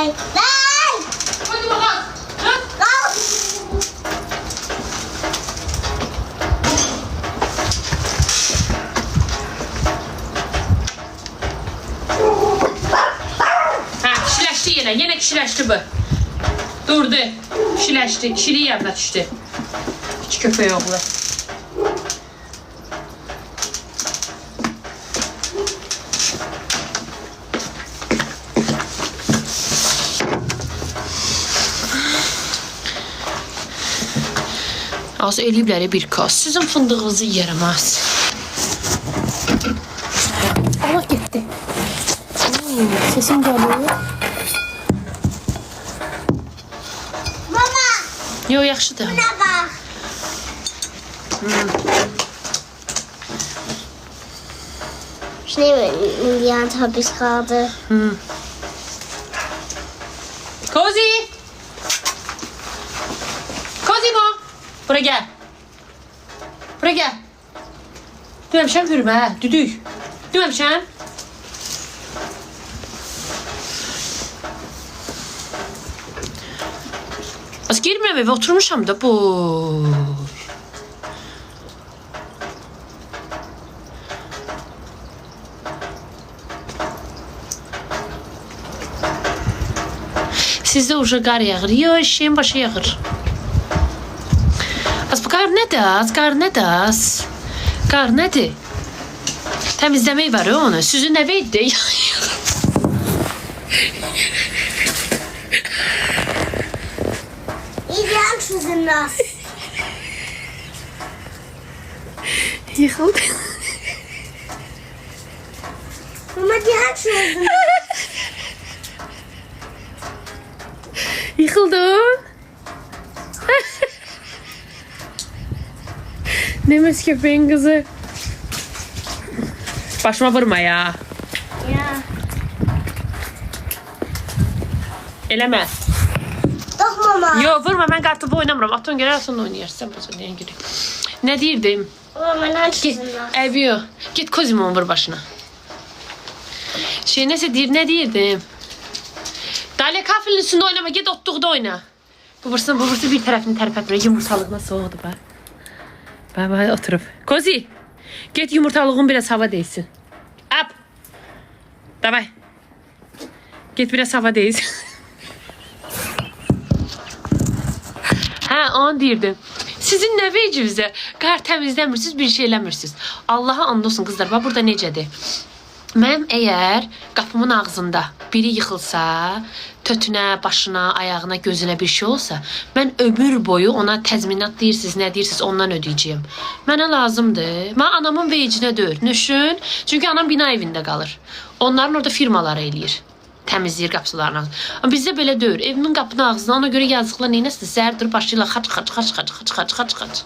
Hadi bakalım. Ha, kişileşti yine. Yine kişileşti bu. Durdu. Kişileşti. Kişiliği yanına düştü. Hiç köpeği oğlu. Az eləyiblər bir kas. Sizin fındığınızı yiyərəm az. Allah getdi. Sesim gəlir. Mama. Yox, yaxşıdır. Buna bax. Şey milyon tabiş kaldı. Kozi! Kozimo! Buraya gel. Buraya gel. Deməmişəm hürmə, düdük. Deməmişəm. Az girmirəm evə, oturmuşam da bu. Sizdə uca qar yağır. Yox, eşeğin başı yağır. Az bu qar nədir? Az qar nədir? Az? Qar nədir? Təmizləmək var ya onu. Süzü nə verdi? İlyan kızından. Yıxıldı. Mama diğer kızından. Yıxıldın. Deməz köpeğin kızı. Başıma vurma ya. Ya. Eləmə. Doch mama. Yo, vurma, mən qartopu oynamıram. Atın gələr, atın oynayarsan. Sən deyən girək. Nə deyirdim? Mama ne Git, kızından? Əbiyo. Git Kozimon vur başına. Şey nəsə deyir, nə deyirdim? Dalia kafilin üstündə oynama, git otluqda oyna. Bu vursun bir tərəfini tərpətmir. Yumurtalığına soğudu bak. Bak oturub. Kozi, git yumurtalığın biraz hava değsin. Up. Davay. Git biraz hava değsin. Ha, onu deyirdim. Sizin nə vecibizə qar təmizləmirsiniz, bir şey eləmirsiniz. Allaha and olsun qızlar, bax burada necədir? Mənim əgər qapımın ağzında biri yıxılsa, tötünə, başına, ayağına, gözünə bir şey olsa, mən ömür boyu ona təzminat deyirsiniz, nə deyirsiniz, ondan ödəyəcəyim. Mənə lazımdır. Mən anamın vecinə deyir. Nüşün? Çünki anam bina evində qalır. Onların orada firmaları eləyir. Təmizləyir qapılarını. Amma bizdə belə deyir. Evimin qapının ağzına, ona görə yazıqlar neynəsin? Səhər durub başlayırlar xaç.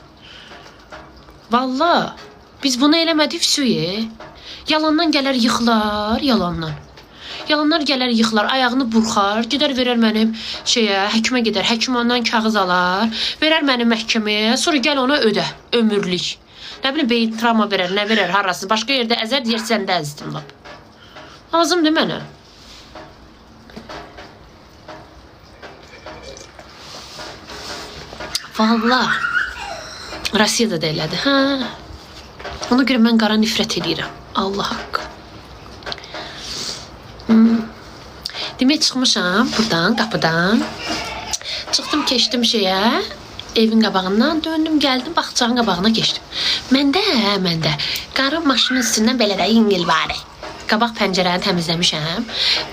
Valla, biz bunu eləmədik Füsuye. Yalandan gələr yıxılar, yalandan. Yalanlar gələr yıxılar, ayağını burxar, gedər verər mənim həkimə gedər, həkim ondan kağız alar, verər mənim məhkəməyə, sonra gəl ona ödə, ömürlük. Nə bilim, beyin travma verər, nə verər, harası, başqa yerdə əzər, deyər, səndə əzdim lap. Lazımdır mənə. Valla, Rusiyada da elədi, hə. Ona görə mən qara nifrət edirəm. Allah haqqı. Demək çıxmışam buradan, qapıdan. Çıxdım, keçdim evin qabağından, döndüm, gəldim, bağçanın qabağına keçdim. Məndə qarı maşının üstündən belə də ingil var. Qabaq pəncərəni təmizləmişəm.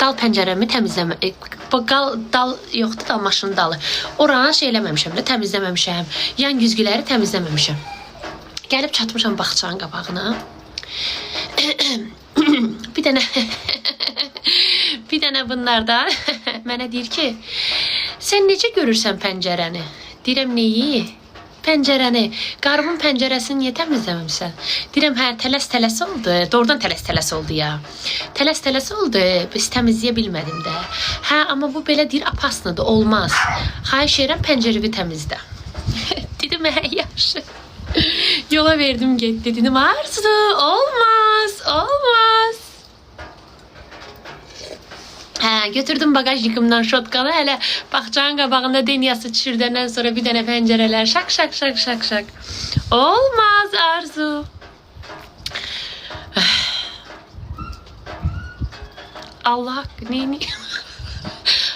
Dal pəncərəmi dal yoxdur, dal maşının dalı. Oranı eləməmişəm də, təmizləməmişəm. Yan güzgüləri təmizləməmişəm. Gəlib çatmışam bağçanın qabağına. bir dənə bunlardan mənə deyir ki, sən necə görürsən pəncərəni? Deyirəm, neyi? Pəncərəni. Qarımın pəncərəsini niyə təmizləməmişsən? Deyirəm, hə, tələs oldu. Doğrudan tələs oldu ya. Tələs oldu. Biz təmizləyə bilmədim də. Hə, amma bu belə deyir, apaslıdır, olmaz. Xahiş edirəm, pəncərəvi təmizlə. Dedim, hə, yaxşı. Yola verdim, getdi. Dedim, Arzu, olmaz. Hə, götürdüm bagajnikumdan şotkanı. Hələ bağçanın qabağında Denyası çirdəndən sonra bir dənə pəncərələr şak şak şak şak şak. Olmaz Arzu. Allah haqqı, neyini?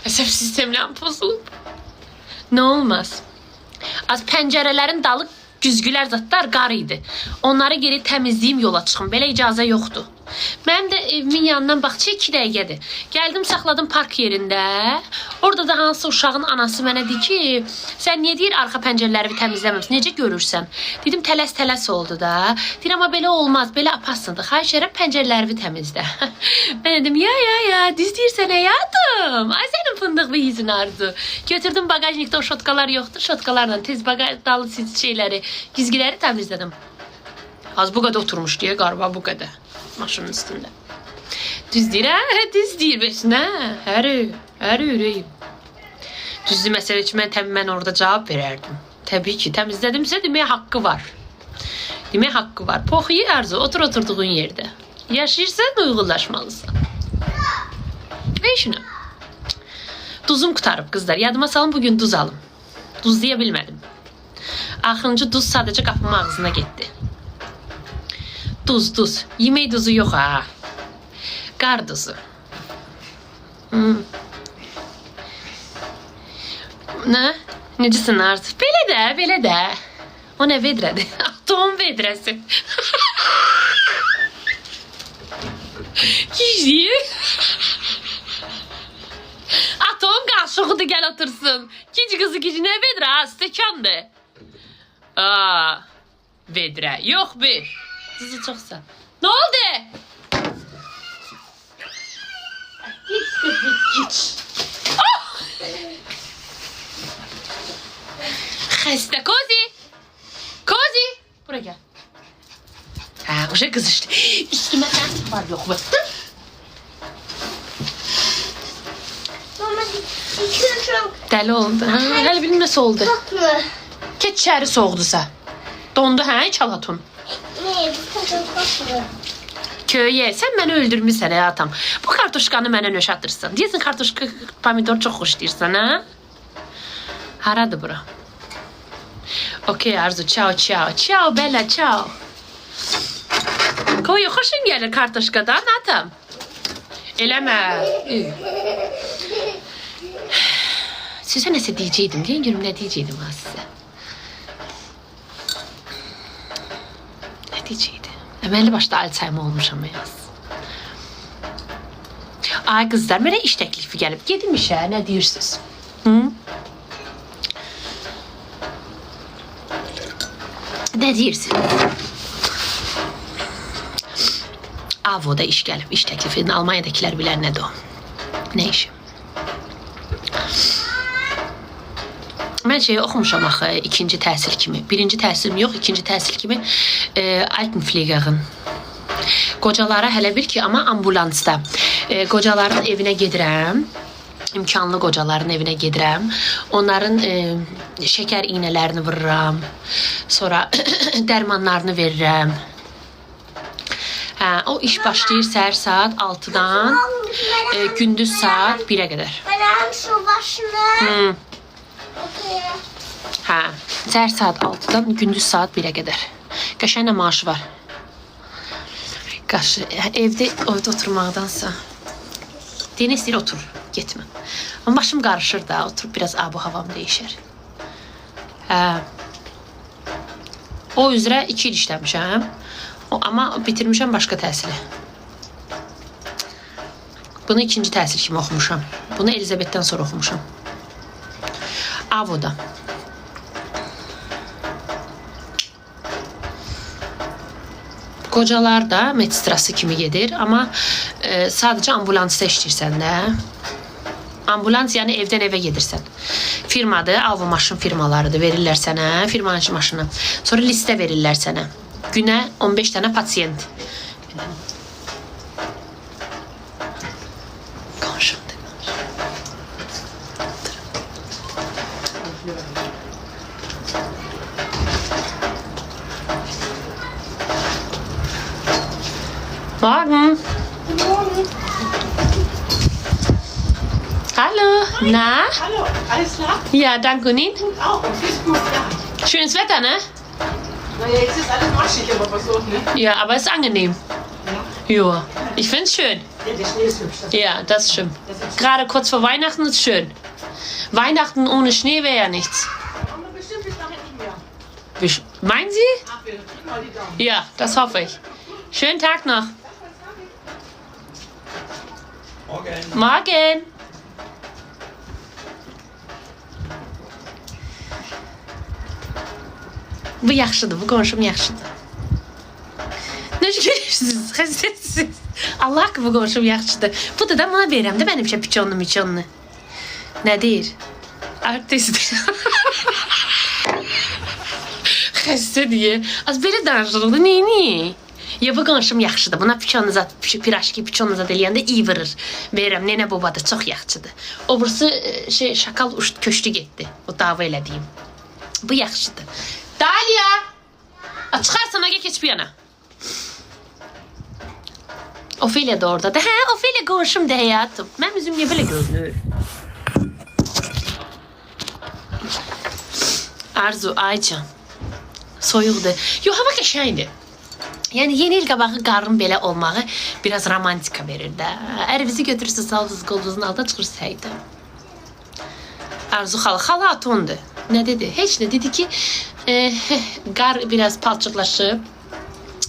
Əsəb sistemlərim pozulub. Nə olmaz? Az pəncərələrin dalı güzgülər zatlar qar idi. Onları geri təmizləyim, yola çıxım. Belə icazə yoxdur. Mənim də evimin yanından bağça 2 dəqiqədir. Gəldim, saxladım park yerində. Orada da hansı uşağın anası mənə deyir ki, sən niyə deyir arxa pəncərələri təmizləməmsən, necə görürsən? Dedim, tələs oldu da. Deyir, amma belə olmaz, belə apasındır. Xahiş edirəm, pəncərələri təmizlə. Mən dedim, ya, düz deyirsən həyatım. Ay, sənin fındıq bir yüzün Arzu. Götürdüm bagajnikdə, o şotkalar yoxdur. Şotkalarla tez bagaj dalı şeyləri, gizgiləri təmizlədim. Az bu qədər oturmuş deyə, qarba bu qədər. Maşının üstündə. Düz deyir, hə? Düz deyir besin, hə? Hər ürəyim. Düzdür, məsələ ki, mən orada cavab verərdim. Təbii ki, təmizlədimsə deməyə haqqı var. Deməyə haqqı var. Poxuyu Arzu, otur oturduğun yerdə. Yaşayırsan, uyğunlaşmalısan. Və şunu. Duzum qutarıb, qızlar. Yadıma salın, bugün duz alım. Duzlaya bilmədim. Axırıncı duz sadəcə qapımın ağzına getdi. Duz. Yemək duzu yox ha. Qar duzu. Nə? Necəsin Arzu? Belə də. O nə vedrədir? Atom vedrəsi. Kişi. Atom qaşıqıdır, gəl otursun. Kici qızı nə vedrə? Ha, stəkandır. Vedrə. Yox bir. Sizi çoxsa. Nə oldu? Git kızı, git. Xəstə Kozi. Kozi. Bura gəl. Hə, qoca qızışdı. Üstümə sən var, yox mu? Mama dikiyorum. Dəli oldu. Hələ bilmə nəsə oldu. Tatlı. Keç içəri soğudusa. Dondu, hə, çalaton. Ne? Bu kadar tatlı. Köye, sən məni öldürmüsən həyatım. Bu kartuşkanı mənə nöş atırsan. Deyəsən kartuşka, pomidor çox xoş deyirsən, hə? Haradır bura? Okey Arzu, ciao. Ciao Bella, ciao. Koyu, xoşun gəlir kartuşkadan, atam. Eləmə. Sizə nəsə deyəcəydim. Deyin görüm, nə deyəcəydim ha sizə? Nə deyəcəydim? Əməlli başda Alzheimer olmuşam yaz. Ay qızlar, mənə iş təklifi gəlib. Gedim işə, nə deyirsiniz? Nə deyirsiniz? Avoda iş gəlib, iş təklifini Almanyadakilər bilən nədir o? Nə işi? Mən oxumuşam axı ikinci təhsil kimi. Birinci təhsilim yox, ikinci təhsil kimi Altenpflegerin. Qocalara hələ bil ki, amma ambulansda. Qocaların evinə gedirəm. İmkanlı qocaların evinə gedirəm. Onların şəkər iynələrini vururam. Sonra dərmanlarını verirəm. O iş başlayır səhər saat 6-dan gündüz saat 1-ə qədər. Benim şu başını. Hə, səhər saat 6-dan gündüz saat 1-ə qədər. Qəşəng maaşı var. Evdə oturmaqdansa. Deyən istəyir, otur, getmə. Amma başım qarışır da, oturub biraz abu havam dəyişər. O üzrə 2 il işləmişəm. Amma bitirmişəm başqa təhsili. Bunu ikinci təhsil kimi oxumuşam. Bunu Elizabetdən sonra oxumuşam. Avoda. Qocalar da medstrası kimi gedir, amma sadəcə ambulansda işləyirsən də. Ambulans, yəni evdən evə gedirsən. Firmadır, Avo maşın firmalarıdır, verirlər sənə, firmanın maşını. Sonra listə verirlər sənə. Günə 15 dənə pasiyent. Qonşumdur. Var mı? Na? Hallo, alles klar? Ja, danke Ihnen. Gut auch, und geht's gut, ja. Schönes Wetter, ne? Naja, jetzt ist alles matschig, aber so, ne? Ja, aber ist angenehm. Ja. Ja, ich find's schön. Ja, der Schnee ist hübsch. Ja, das stimmt. Gerade kurz vor Weihnachten ist schön. Weihnachten ohne Schnee wäre ja nichts. Haben wir bestimmt bis nachher nicht mehr. Meinen Sie? Ach, wir drücken mal die Daumen. Ja, das hoffe ich. Schönen Tag noch. Morgen. Morgen. Bu yaxşıdır, bu qonşum yaxşıdır. Necə gülürsünüz? Xəstəsiz. Allah haqqı bu qonşum yaxşıdır. Bu da bana verirəm də mənim piçonlu. Nə deyir? Artist. Xəstə deyə. Az belə danışırıq da, neyini? Ya bu qonşum yaxşıdır. Buna piraşki piçonuzat eləyəndə iyi vurur. Verirəm, nənə babadır, çox yaxşıdır. O burası şakal uçdu, köçdü getdi. O dava elədiyim. Bu yaxşıdır. Dalia! Çıxarsan, gəl keç bir yana. Ofelia da orada. Hə, Ofelia qonşumdur həyatım. Mənim üzüm niyə belə görünür? Arzu, Aycan. Soyuqdur. Yox, hava qəşəngdir. Yəni yeni il qabağı qarın belə olmağı biraz romantika verir də. Ərvizi götürürsünüz, salınız qolunuzun altına çıxırsınız həydə. Arzu xala atondur. Nə dedi? Heç nə. Dedi ki, qar biraz palçıqlaşıb.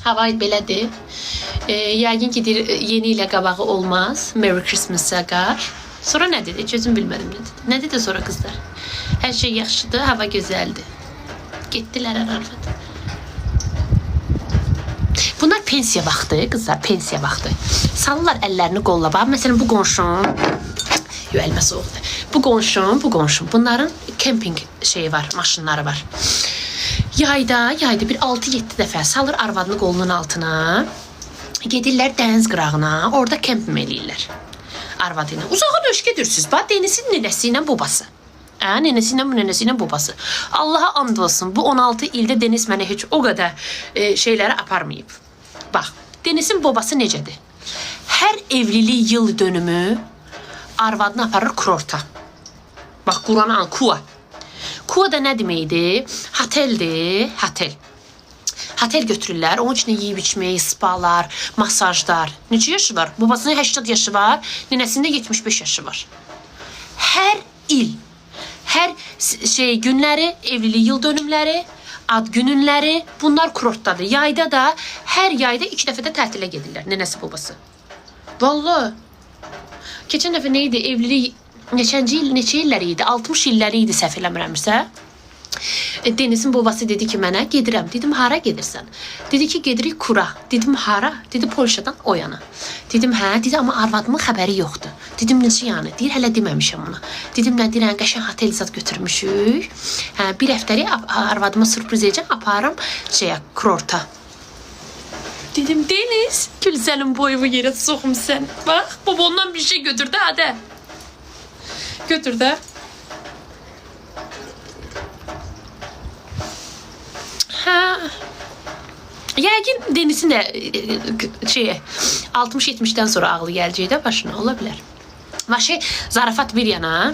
Hava belədir. Yəqin ki, yeni ilə qabağı olmaz. Merry Christmas-a qar. Sonra nə dedi? Heç özüm bilmədim nə dedi. Nə dedi sonra qızlar? Hər şey yaxşıdır, hava gözəldir. Getdilər arvad. Bunlar pensiya vaxtı, qızlar, pensiya vaxtı. Salırlar əllərini qolla. Bax, məsələn, bu qonşum, yox, əlmə soğuqdur. Bu qonşum. Bunların kemping şeyi var, maşınları var. Yayda bir 6-7 dəfə salır arvadını qolunun altına. Gedirlər dəniz qırağına, orada kempim eləyirlər. Arvadı ilə. Uzağa döş gedirsiniz. Bax, Denizin nənəsi ilə babası. Nənəsi ilə babası. Allaha and olsun, bu 16 ildə Deniz mənə heç o qədər şeyləri aparmayıb. Bax, Denizin babası necədir? Hər evlilik yıl dönümü arvadını aparır kurorta. Bax, Qurana, Kua. Kua da nə deməkdir? Hoteldir, hotel. Hotel götürürlər, onun içində yeyib içmək, spalar, masajlar. Necə yaşı var? Babasının 80 yaşı var, nənəsində 75 yaşı var. Hər il, hər günləri, evlilik yıl dönümləri, ad gününləri, bunlar kurortdadır. Yayda da, hər yayda 2 dəfə də tətilə gedirlər, nənəsi babası. Vallahi, keçən dəfə nə idi, evlilik neçə illəri idi, 60 illəri idi səhv eləmirəmirsə. Denizin babası dedi ki mənə, gedirəm. Dedim, hara gedirsən? Dedi ki, gedirik Kura. Dedim, hara? Dedi, Polşadan o yana. Dedim, hə. Dedi, amma arvadımın xəbəri yoxdur. Dedim, necə yəni? Deyir, hələ deməmişəm ona. Dedim, nə deyirən, qəşən hotel zat götürmüşük. Bir həftəlik arvadıma sürpriz edəcəm, aparım kurorta. Dedim, Deniz, gül sənin boyumu yerə soxum sən. Bax, babamdan bir şey götür də, hadi. Götür də. Yəqin Denizin də 60-70'den sonra ağlı gələcək də başına, ola bilər. Vaşı, zarafat bir yana,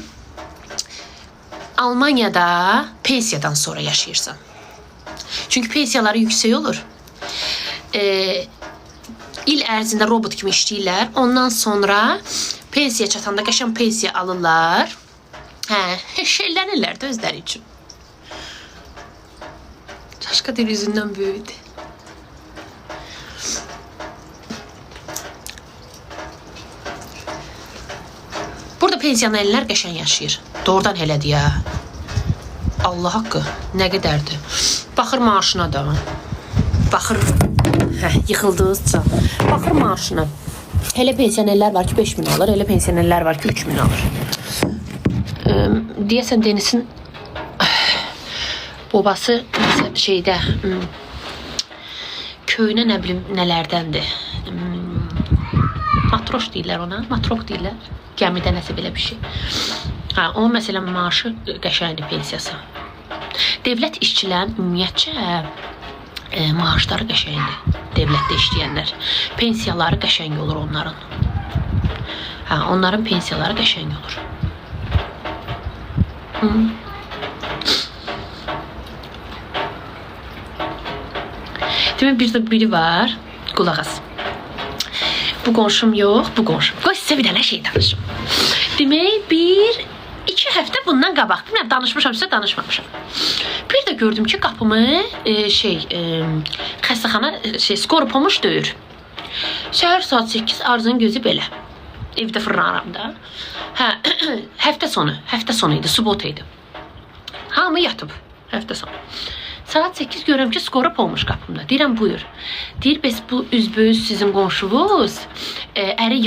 Almanyada pensiyadan sonra yaşayırsan. Çünki pensiyaları yüksək olur. İl ərzində robot kimi işləyirlər. Ondan sonra pensiya çatanda qəşən pensiya alırlar. Şeylənirlər də özləri üçün. Başka dil yüzünden büyüdü. Burada pensionerlər qəşən yaşayır. Doğrudan elədir ya. Allah haqqı, nə qədərdir. Baxır maaşına da. Baxır, yıxıldığızca. Baxır maaşına. Elə pensionerlər var ki 5.000 alır, elə pensionerlər var ki 3.000 alır. Deyəsən Denizin babası şeydə köyünə nə bilim nələrdəndir. Matroş deyirlər ona, matrok deyirlər. Gəmidə nəsə belə bir şey. Onun məsələn maaşı qəşəngdir, pensiyası. Devlət işçilərin ümumiyyətcə maaşları qəşəngdir. Devlətdə işləyənlər. Pensiyaları qəşəng olur onların. Onların pensiyaları qəşəng olur. Demək bir də biri var. Qulaq as. Bu qonşum yox, bu qonşum. Qoy sizə bir dənə şey danışım. Demək, 2 həftə bundan qabaq, bilmirəm, danışmışam, danışmamışam. Bir də gördüm ki, qapımı xəstəxana skor pomoş döyür. Səhər saat 8 Arzunun gözü belə. Evdə fırlanaram da. Hə, həftə sonu idi, subot idi. Hamı yatıb, həftə sonu. Saat 8 görürəm ki, skora olmuş qapımda. Deyirəm, buyur. Deyir, bəs bu üzböz sizin qonşuvuz, əri